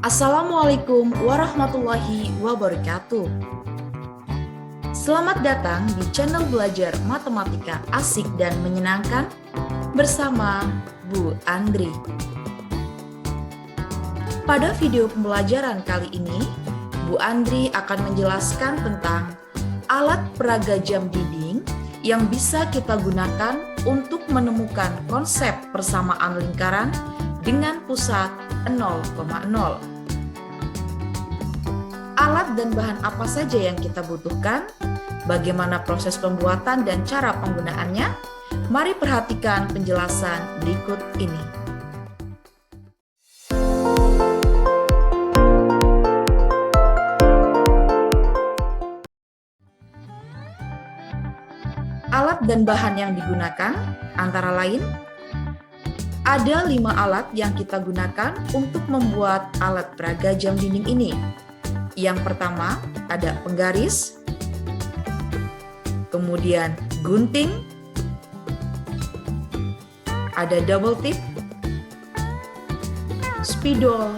Assalamualaikum warahmatullahi wabarakatuh. Selamat datang di channel belajar matematika asik dan menyenangkan bersama Bu Andri. Pada video pembelajaran kali ini, Bu Andri akan menjelaskan tentang alat peraga jam dinding yang bisa kita gunakan untuk menemukan konsep persamaan lingkaran dengan pusat 0,0. Alat dan bahan apa saja yang kita butuhkan, bagaimana proses pembuatan dan cara penggunaannya, mari perhatikan penjelasan berikut ini. Alat dan bahan yang digunakan antara lain, ada 5 alat yang kita gunakan untuk membuat alat peraga jam dinding ini. Yang pertama ada penggaris, kemudian gunting, ada double tip, spidol,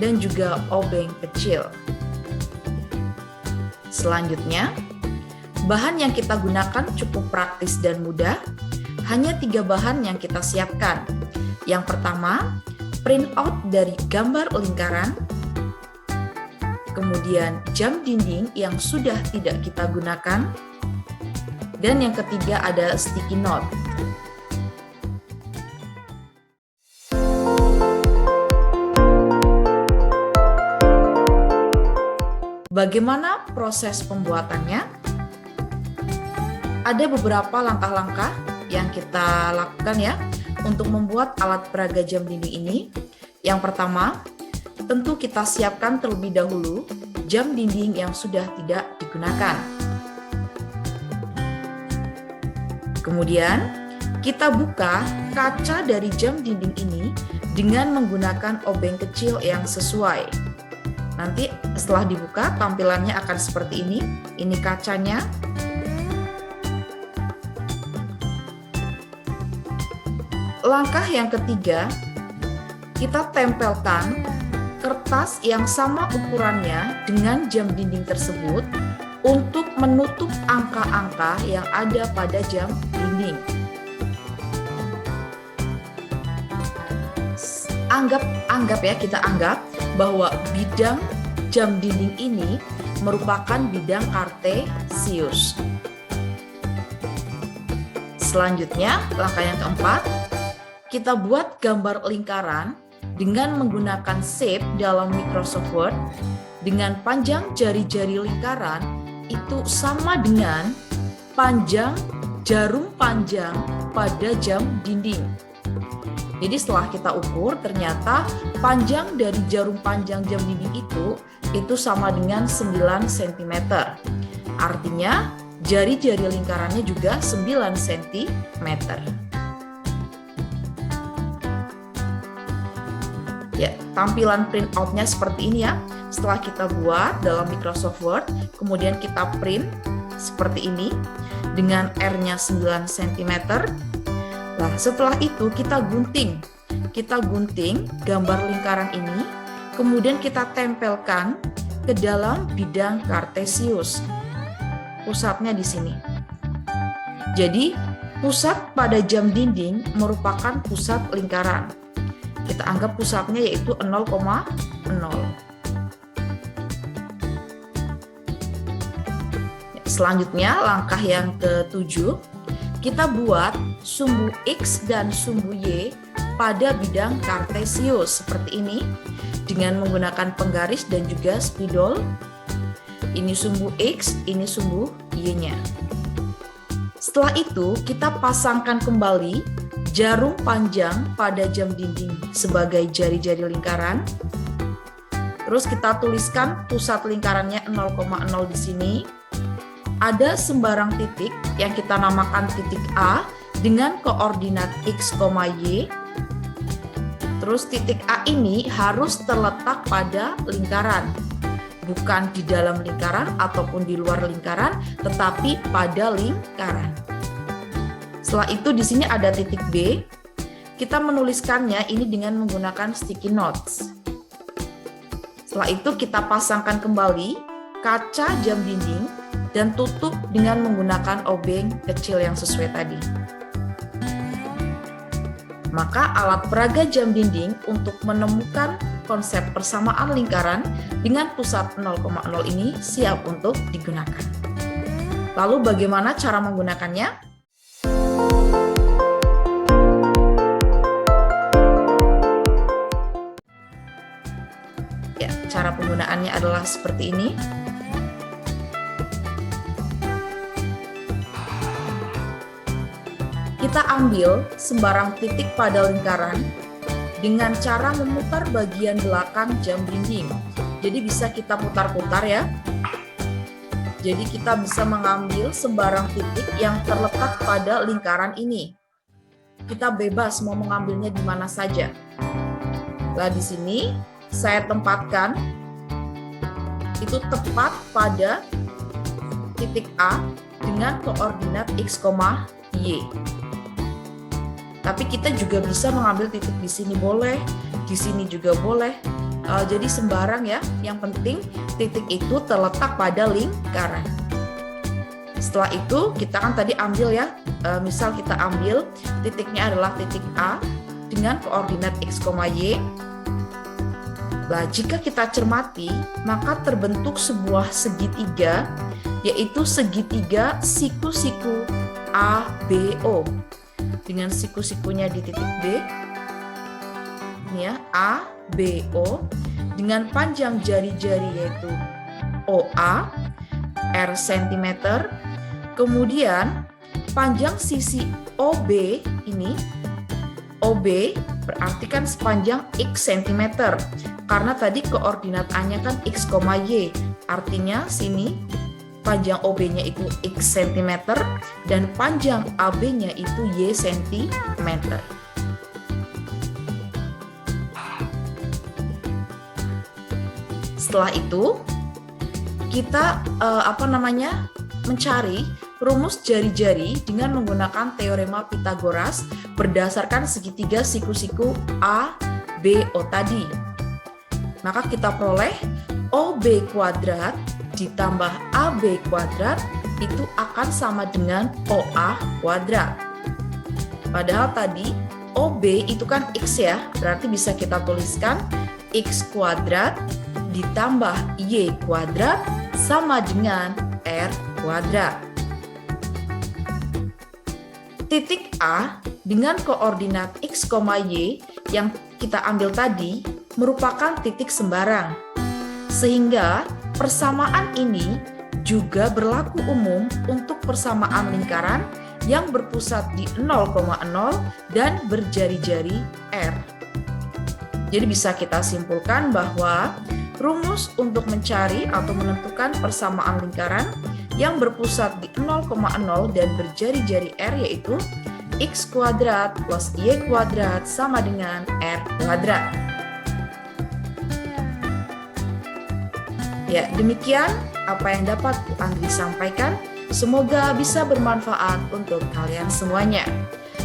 dan juga obeng kecil. Selanjutnya, bahan yang kita gunakan cukup praktis dan mudah. Hanya 3 bahan yang kita siapkan. Yang pertama, print out dari gambar lingkaran, kemudian jam dinding yang sudah tidak kita gunakan, dan yang ketiga ada sticky note. Bagaimana proses pembuatannya? Ada beberapa langkah-langkah yang kita lakukan ya untuk membuat alat peraga jam dinding ini. Yang pertama, tentu kita siapkan terlebih dahulu jam dinding yang sudah tidak digunakan. Kemudian, kita buka kaca dari jam dinding ini dengan menggunakan obeng kecil yang sesuai. Nanti setelah dibuka, tampilannya akan seperti ini. Ini kacanya. Langkah yang ketiga, kita tempelkan kertas yang sama ukurannya dengan jam dinding tersebut untuk menutup angka-angka yang ada pada jam dinding. Kita anggap bahwa bidang jam dinding ini merupakan bidang kartesius. Selanjutnya, langkah yang keempat, kita buat gambar lingkaran dengan menggunakan shape dalam Microsoft Word dengan panjang jari-jari lingkaran itu sama dengan panjang jarum panjang pada jam dinding. Jadi setelah kita ukur, ternyata panjang dari jarum panjang jam dinding itu sama dengan 9 cm. Artinya jari-jari lingkarannya juga 9 cm. Ya, tampilan printout-nya seperti ini ya. Setelah kita buat dalam Microsoft Word, kemudian kita print seperti ini dengan R-nya 9 cm. Nah, setelah itu kita gunting. Kita gunting gambar lingkaran ini, kemudian kita tempelkan ke dalam bidang kartesius. Pusatnya di sini. Jadi, pusat pada jam dinding merupakan pusat lingkaran. Kita anggap pusatnya yaitu 0,0. Selanjutnya, langkah yang ke-7, kita buat sumbu X dan sumbu Y pada bidang kartesius seperti ini dengan menggunakan penggaris dan juga spidol. Ini sumbu X, ini sumbu Y-nya. Setelah itu, kita pasangkan kembali jarum panjang pada jam dinding sebagai jari-jari lingkaran. Terus kita tuliskan pusat lingkarannya 0,0 di sini. Ada sembarang titik yang kita namakan titik A dengan koordinat X, Y. Terus titik A ini harus terletak pada lingkaran. Bukan di dalam lingkaran ataupun di luar lingkaran, tetapi pada lingkaran. Setelah itu di sini ada titik B. Kita menuliskannya ini dengan menggunakan sticky notes. Setelah itu kita pasangkan kembali kaca jam dinding dan tutup dengan menggunakan obeng kecil yang sesuai tadi. Maka alat peraga jam dinding untuk menemukan konsep persamaan lingkaran dengan pusat 0,0 ini siap untuk digunakan. Lalu bagaimana cara menggunakannya? Ya, cara penggunaannya adalah seperti ini. Kita ambil sembarang titik pada lingkaran dengan cara memutar bagian belakang jam dinding. Jadi bisa kita putar-putar ya. Jadi kita bisa mengambil sembarang titik yang terletak pada lingkaran ini. Kita bebas mau mengambilnya di mana saja. Nah, di sini saya tempatkan itu tepat pada titik A dengan koordinat X, Y. Tapi kita juga bisa mengambil titik di sini boleh, di sini juga boleh. Jadi sembarang ya, yang penting titik itu terletak pada lingkaran. Setelah itu kita kan tadi ambil ya, misal kita ambil titiknya adalah titik A dengan koordinat X, Y. Nah, jika kita cermati, maka terbentuk sebuah segitiga, yaitu segitiga siku-siku ABO. Dengan siku-sikunya di titik B, ini ya, ABO, dengan panjang jari-jari yaitu OA, R cm, kemudian panjang sisi OB ini, OB berarti kan sepanjang X cm, karena tadi koordinat A-nya kan X, Y, artinya sini panjang OB-nya itu X cm dan panjang AB-nya itu Y cm. Setelah itu kita mencari rumus jari-jari dengan menggunakan teorema Pythagoras berdasarkan segitiga siku-siku ABO tadi. Maka kita peroleh OB kuadrat ditambah AB kuadrat itu akan sama dengan OA kuadrat. Padahal tadi OB itu kan X ya, berarti bisa kita tuliskan X kuadrat ditambah Y kuadrat sama dengan R kuadrat. Titik A dengan koordinat X, Y yang kita ambil tadi merupakan titik sembarang. Sehingga persamaan ini juga berlaku umum untuk persamaan lingkaran yang berpusat di 0,0 dan berjari-jari R. Jadi bisa kita simpulkan bahwa rumus untuk mencari atau menentukan persamaan lingkaran yang berpusat di 0,0 dan berjari-jari R yaitu X kuadrat plus Y kuadrat sama dengan R kuadrat. Ya, demikian apa yang dapat Bu Andri sampaikan. Semoga bisa bermanfaat untuk kalian semuanya.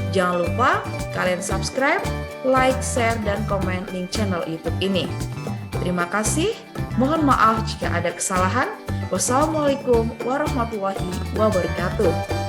Jangan lupa kalian subscribe, like, share, dan komen link channel YouTube ini. Terima kasih. Mohon maaf jika ada kesalahan. Wassalamualaikum warahmatullahi wabarakatuh.